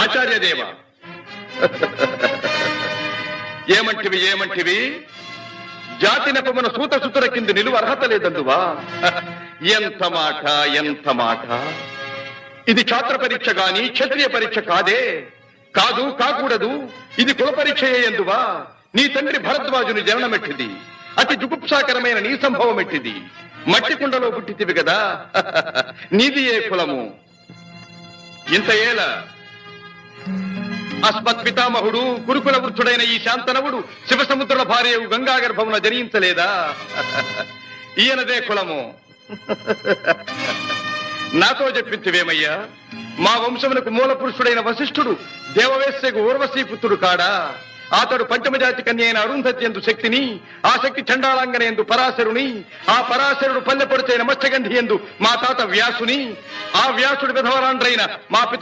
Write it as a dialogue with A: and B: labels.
A: ఆచార్యదేవ ఏమంటివి జాతి నెపమున సూత సుతుల కింది నిలువ అర్హత లేదందువా? ఎంత మాట! ఇది ఛాత్ర పరీక్ష గాని క్షత్రియ పరీక్ష కాదే. కాకూడదు. ఇది కుల పరీక్ష ఎందువా? నీ తండ్రి భరద్వాజుని జననమెట్టిది. అతి జుగుప్సాకరమైన నీ సంభవం ఎట్టిది. మట్టి కుండలో పుట్టితివి కదా. నీది ఏ కులము? ఇంత ఏల అస్మత్ పితామహుడు గురుకుల వృద్ధుడైన ఈ శాంతనవుడు శివసముద్రుల భార్యవు గంగా గర్భమున జనించలేదా? ఈయనదే కులము. నాతో చెప్పించివేమయ్యా? మా వంశమునకు మూల పురుషుడైన వశిష్ఠుడు దేవవేశ్యకు ఊర్వశీ పుత్రుడు కాడా? అతడు పంచమజాతి కన్య అయిన అరుంధతి ఎందు శక్తిని, ఆ శక్తి చండాళాంగన ఎందు పరాశరుని, ఆ పరాశరుడు పల్లెపొడిచైన మత్స్యగంధి ఎందు మా తాత వ్యాసుని, ఆ వ్యాసుడి విధవరాండ్రైన మా పిత